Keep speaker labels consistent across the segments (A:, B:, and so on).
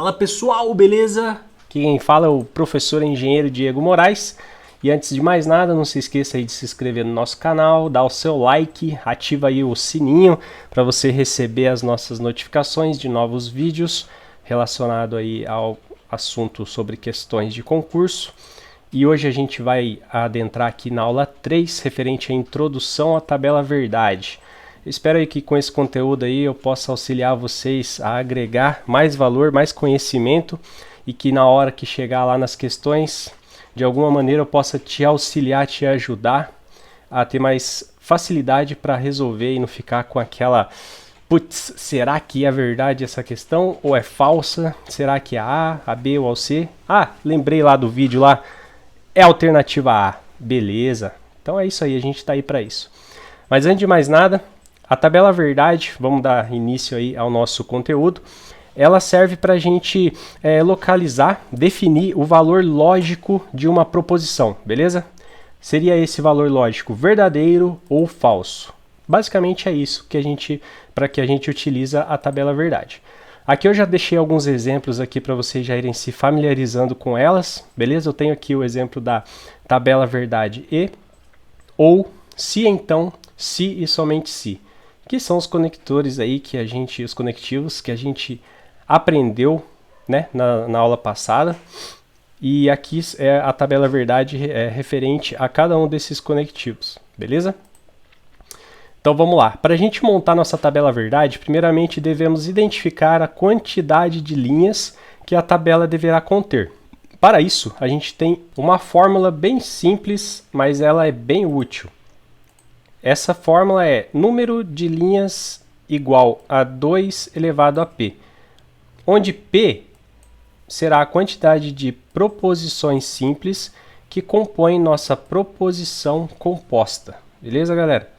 A: Fala pessoal, beleza? Aqui quem fala é o professor engenheiro Diego Moraes. E antes de mais nada, não se esqueça aí de se inscrever no nosso canal, dar o seu like, ativa aí o sininho para você receber as nossas notificações de novos vídeos relacionados aí ao assunto sobre questões de concurso. E hoje a gente vai adentrar aqui na aula 3, referente à introdução à tabela verdade. Espero aí que com esse conteúdo aí eu possa auxiliar vocês a agregar mais valor, mais conhecimento e que na hora que chegar lá nas questões, de alguma maneira eu possa te auxiliar, te ajudar a ter mais facilidade para resolver e não ficar com aquela putz, será que é verdade essa questão ou é falsa? Será que é a B ou a C? Ah, lembrei lá do vídeo lá, é a alternativa A. Beleza, então é isso aí, a gente está aí para isso. Mas antes de mais nada, a tabela verdade, vamos dar início aí ao nosso conteúdo, ela serve para a gente localizar, definir o valor lógico de uma proposição, beleza? Seria esse valor lógico verdadeiro ou falso. Basicamente é isso que para que a gente utiliza a tabela verdade. Aqui eu já deixei alguns exemplos aqui para vocês já irem se familiarizando com elas, beleza? Eu tenho aqui o exemplo da tabela verdade e, ou, se então, se e somente se. Que são os conectores aí os conectivos que a gente aprendeu, né, na aula passada. E aqui é a tabela verdade referente a cada um desses conectivos, beleza? Então vamos lá. Para a gente montar nossa tabela verdade, primeiramente devemos identificar a quantidade de linhas que a tabela deverá conter. Para isso, a gente tem uma fórmula bem simples, mas ela é bem útil. Essa fórmula é número de linhas igual a 2 elevado a P, onde P será a quantidade de proposições simples que compõem nossa proposição composta. Beleza, galera?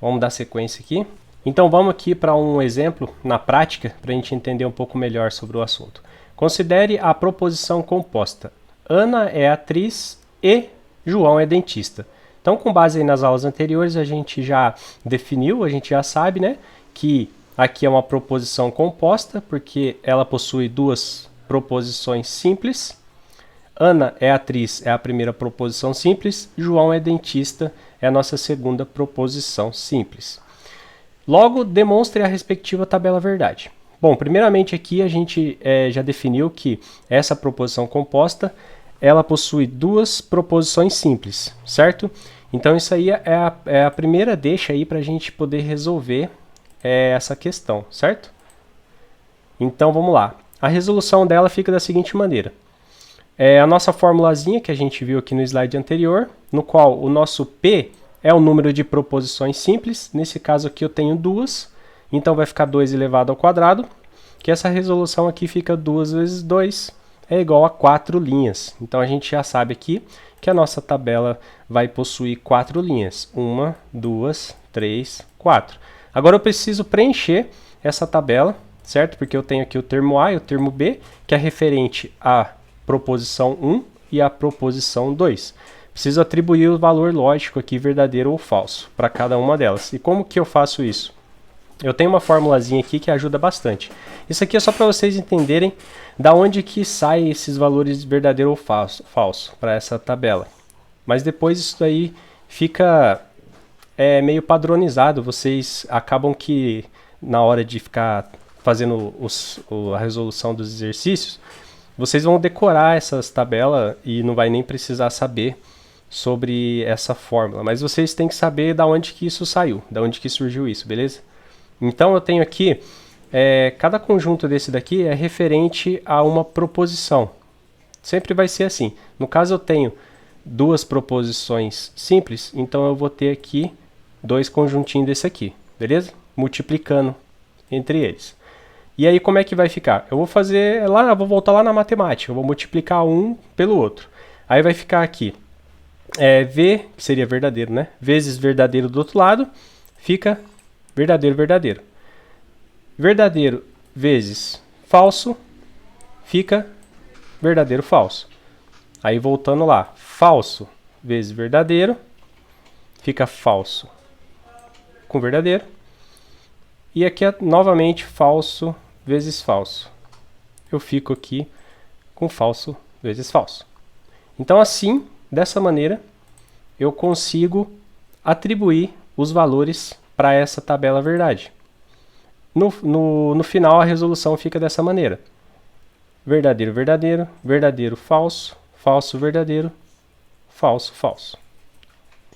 A: Vamos dar sequência aqui. Então vamos aqui para um exemplo na prática, para a gente entender um pouco melhor sobre o assunto. Considere a proposição composta. Ana é atriz e João é dentista. Então, com base aí nas aulas anteriores, a gente já definiu, a gente já sabe, né, que aqui é uma proposição composta, porque ela possui duas proposições simples. Ana é atriz, é a primeira proposição simples. João é dentista, é a nossa segunda proposição simples. Logo, demonstre a respectiva tabela verdade. Bom, primeiramente aqui a gente já definiu que essa proposição composta ela possui duas proposições simples, certo? Então isso aí é a primeira deixa aí para a gente poder resolver essa questão, certo? Então vamos lá. A resolução dela fica da seguinte maneira. A nossa formulazinha que a gente viu aqui no slide anterior, no qual o nosso P é o número de proposições simples. Nesse caso aqui eu tenho duas, então vai ficar 2 elevado ao quadrado, que essa resolução aqui fica 2 vezes 2 é igual a 4 linhas. Então a gente já sabe aqui que a nossa tabela vai possuir 4 linhas. 1, 2, 3, 4. Agora eu preciso preencher essa tabela, certo? Porque eu tenho aqui o termo A e o termo B, que é referente à proposição 1 e à proposição 2. Preciso atribuir o valor lógico aqui, verdadeiro ou falso, para cada uma delas. E como que eu faço isso? Eu tenho uma formulazinha aqui que ajuda bastante. Isso aqui é só para vocês entenderem da onde que saem esses valores verdadeiro ou falso para essa tabela. Mas depois isso daí fica meio padronizado. Vocês acabam que na hora de ficar fazendo a resolução dos exercícios, vocês vão decorar essas tabelas e não vai nem precisar saber sobre essa fórmula. Mas vocês têm que saber da onde que isso saiu, da onde que surgiu isso, beleza? Então eu tenho aqui, cada conjunto desse daqui é referente a uma proposição. Sempre vai ser assim. No caso eu tenho duas proposições simples, então eu vou ter aqui dois conjuntinhos desse aqui, beleza? Multiplicando entre eles. E aí como é que vai ficar? Eu vou fazer lá, vou voltar lá na matemática, eu vou multiplicar um pelo outro. Aí vai ficar aqui, V, que seria verdadeiro, né? Vezes verdadeiro do outro lado, fica verdadeiro, verdadeiro. Verdadeiro vezes falso, fica verdadeiro, falso. Aí voltando lá, falso vezes verdadeiro, fica falso com verdadeiro. E aqui é novamente falso vezes falso. eu fico aqui com falso vezes falso. Então assim, dessa maneira, eu consigo atribuir os valores para essa tabela verdade. No final, a resolução fica dessa maneira. Verdadeiro, verdadeiro, verdadeiro, falso, falso, verdadeiro, falso, falso.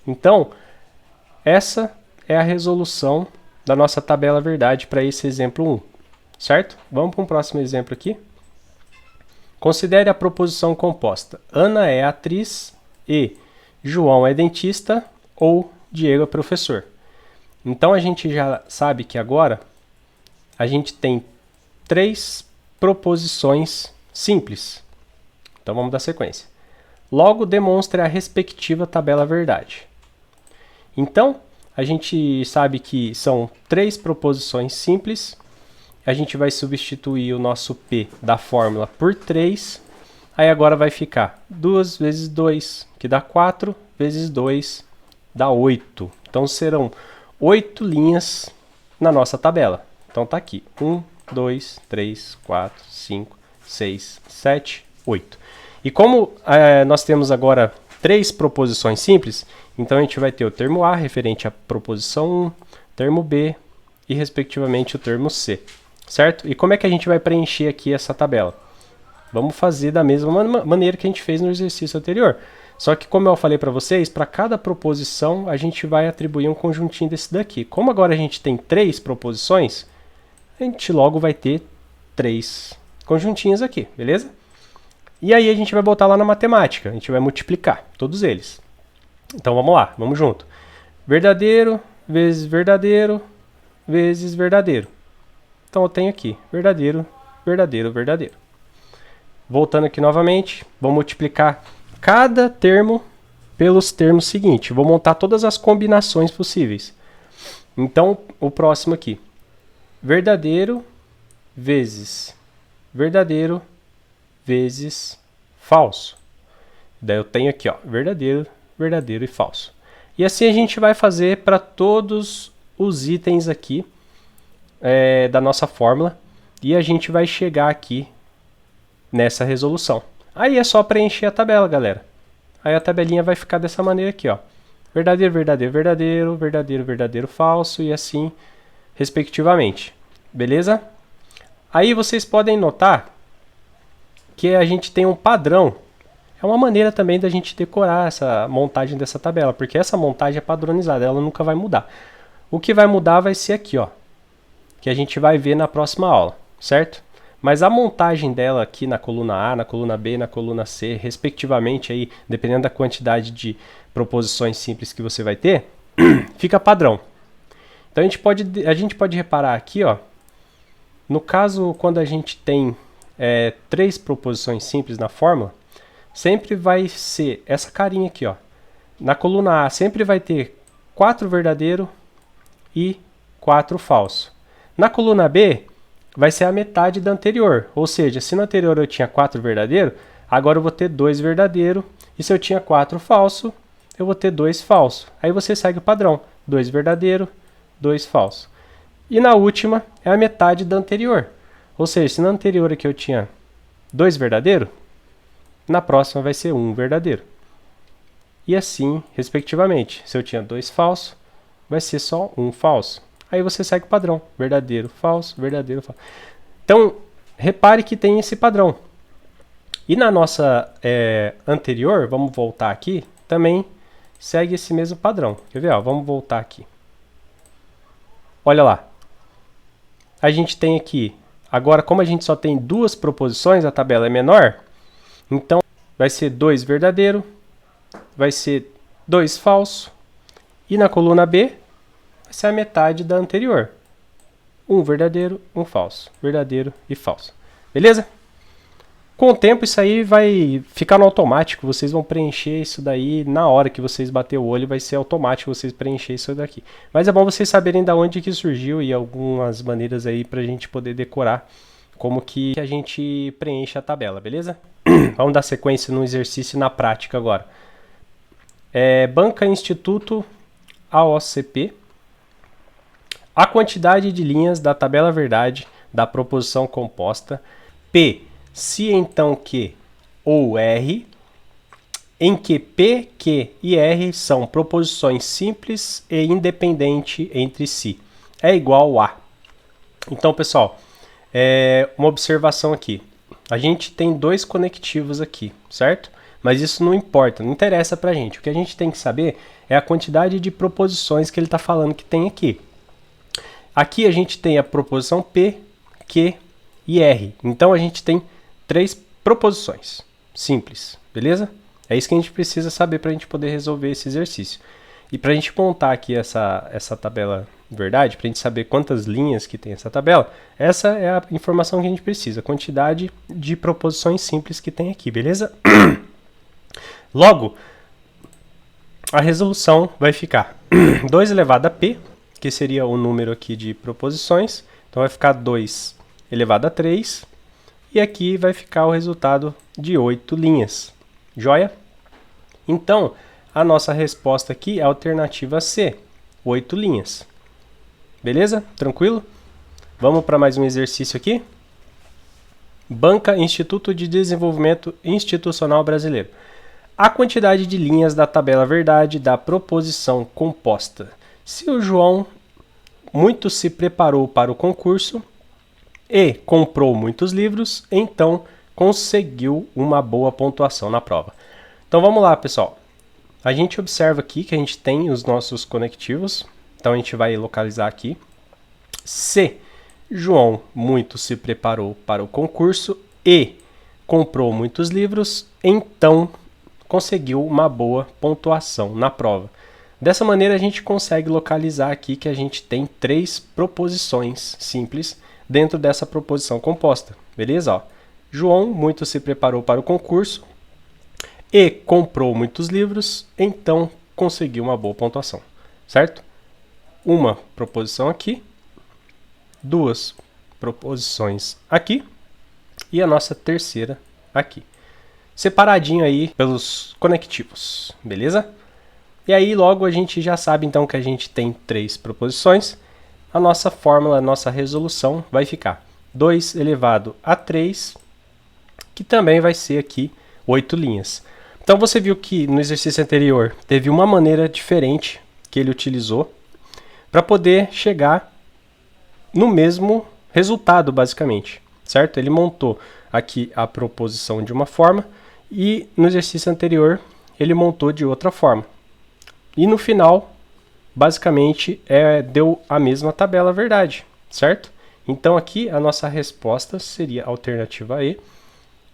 A: Então, essa é a resolução da nossa tabela verdade para esse exemplo 1, certo? Vamos para um próximo exemplo aqui. Considere a proposição composta. Ana é atriz e João é dentista ou Diego é professor. Então, a gente já sabe que agora a gente tem 3 proposições simples. Então, vamos dar sequência. Logo, demonstre a respectiva tabela verdade. Então, a gente sabe que são 3 proposições simples. A gente vai substituir o nosso P da fórmula por 3. Aí agora vai ficar 2 vezes 2, que dá 4, vezes 2, dá 8. Então serão 8 linhas na nossa tabela. Então tá aqui, 1, 2, 3, 4, 5, 6, 7, 8. E como nós temos agora 3 proposições simples, então a gente vai ter o termo A referente à proposição 1, termo B e respectivamente o termo C, certo? E como é que a gente vai preencher aqui essa tabela? Vamos fazer da mesma maneira que a gente fez no exercício anterior. Só que como eu falei para vocês, para cada proposição a gente vai atribuir um conjuntinho desse daqui. Como agora a gente tem 3 proposições, a gente logo vai ter 3 conjuntinhos aqui, beleza? E aí a gente vai botar lá na matemática, a gente vai multiplicar todos eles. Então vamos lá, vamos junto. Verdadeiro vezes verdadeiro vezes verdadeiro. Então eu tenho aqui verdadeiro, verdadeiro, verdadeiro. Voltando aqui novamente, vou multiplicar cada termo pelos termos seguintes. Vou montar todas as combinações possíveis. Então o próximo aqui. Verdadeiro vezes verdadeiro vezes falso. Daí eu tenho aqui, ó, verdadeiro, verdadeiro e falso. E assim a gente vai fazer para todos os itens aqui da nossa fórmula. E a gente vai chegar aqui nessa resolução. Aí é só preencher a tabela, galera. Aí a tabelinha vai ficar dessa maneira aqui, ó. Verdadeiro, verdadeiro, verdadeiro, verdadeiro, verdadeiro, falso e assim respectivamente. Beleza? Aí vocês podem notar que a gente tem um padrão. É uma maneira também da gente decorar essa montagem dessa tabela, porque essa montagem é padronizada, ela nunca vai mudar. O que vai mudar vai ser aqui, ó, que a gente vai ver na próxima aula, certo? Mas a montagem dela aqui na coluna A, na coluna B, na coluna C, respectivamente, aí, dependendo da quantidade de proposições simples que você vai ter, fica padrão. Então a gente pode reparar aqui, ó, no caso quando a gente tem 3 proposições simples na fórmula, sempre vai ser essa carinha aqui, ó. Na coluna A sempre vai ter 4 verdadeiro e 4 falso. Na coluna B vai ser a metade da anterior, ou seja, se na anterior eu tinha 4 verdadeiro, agora eu vou ter 2 verdadeiro, e se eu tinha 4 falso, eu vou ter 2 falso. Aí você segue o padrão, 2 verdadeiro, 2 falso. E na última é a metade da anterior, ou seja, se na anterior aqui eu tinha 2 verdadeiro, na próxima vai ser 1 verdadeiro. E assim, respectivamente, se eu tinha 2 falso, vai ser só 1 falso. Aí você segue o padrão, verdadeiro, falso, verdadeiro, falso. Então, repare que tem esse padrão. E na nossa anterior, vamos voltar aqui, também segue esse mesmo padrão. Quer ver? Ó, vamos voltar aqui. Olha lá. A gente tem aqui, agora como a gente só tem 2 proposições, a tabela é menor, então vai ser 2 verdadeiro, vai ser 2 falso, e na coluna B, essa é a metade da anterior. 1 verdadeiro, 1 falso. Verdadeiro e falso. Beleza? Com o tempo isso aí vai ficar no automático. Vocês vão preencher isso daí na hora que vocês bater o olho. Vai ser automático vocês preencher isso daqui. Mas é bom vocês saberem da onde que surgiu e algumas maneiras aí pra gente poder decorar como que a gente preenche a tabela. Beleza? Vamos dar sequência no exercício na prática agora. Banca Instituto AOCP. A quantidade de linhas da tabela verdade da proposição composta P, se então que ou R, em que P, Q e R são proposições simples e independentes entre si. É igual a. Então, pessoal, uma observação aqui. A gente tem dois conectivos aqui, certo? Mas isso não importa, não interessa pra gente. O que a gente tem que saber é a quantidade de proposições que ele está falando que tem aqui. Aqui a gente tem a proposição P, Q e R. Então a gente tem 3 proposições simples, beleza? É isso que a gente precisa saber para a gente poder resolver esse exercício. E para a gente montar aqui essa tabela verdade, para a gente saber quantas linhas que tem essa tabela, essa é a informação que a gente precisa, a quantidade de proposições simples que tem aqui, beleza? Logo, a resolução vai ficar 2 elevado a P, que seria o número aqui de proposições, então vai ficar 2 elevado a 3, e aqui vai ficar o resultado de 8 linhas. Joia? Então, a nossa resposta aqui é a alternativa C, 8 linhas. Beleza? Tranquilo? Vamos para mais um exercício aqui. Banca Instituto de Desenvolvimento Institucional Brasileiro. A quantidade de linhas da tabela verdade da proposição composta. Se o João muito se preparou para o concurso e comprou muitos livros, então conseguiu uma boa pontuação na prova. Então vamos lá, pessoal. A gente observa aqui que a gente tem os nossos conectivos. Então a gente vai localizar aqui. Se João muito se preparou para o concurso e comprou muitos livros, então conseguiu uma boa pontuação na prova. Dessa maneira a gente consegue localizar aqui que a gente tem 3 proposições simples dentro dessa proposição composta. Beleza? Ó. João muito se preparou para o concurso e comprou muitos livros, então conseguiu uma boa pontuação, certo? Uma proposição aqui, 2 proposições aqui e a nossa terceira aqui. Separadinho aí pelos conectivos, beleza? E aí logo a gente já sabe então que a gente tem 3 proposições. A nossa fórmula, a nossa resolução vai ficar 2 elevado a 3, que também vai ser aqui 8 linhas. Então você viu que no exercício anterior teve uma maneira diferente que ele utilizou para poder chegar no mesmo resultado, basicamente, certo? Ele montou aqui a proposição de uma forma e no exercício anterior ele montou de outra forma. E no final, basicamente, deu a mesma tabela verdade, certo? Então aqui a nossa resposta seria a alternativa E,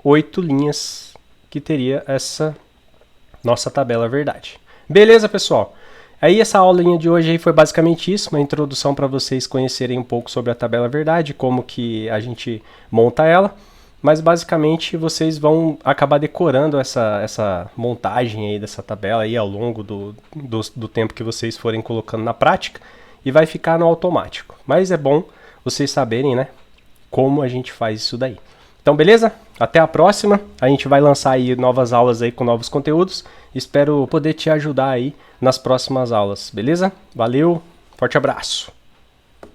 A: 8 linhas, que teria essa nossa tabela verdade. Beleza, pessoal? Aí essa aulinha de hoje aí foi basicamente isso, uma introdução para vocês conhecerem um pouco sobre a tabela verdade, como que a gente monta ela, mas basicamente vocês vão acabar decorando essa montagem aí dessa tabela aí ao longo do tempo que vocês forem colocando na prática e vai ficar no automático. Mas é bom vocês saberem, né, como a gente faz isso daí. Então, beleza? Até a próxima. A gente vai lançar aí novas aulas aí com novos conteúdos. Espero poder te ajudar aí nas próximas aulas, beleza? Valeu, forte abraço!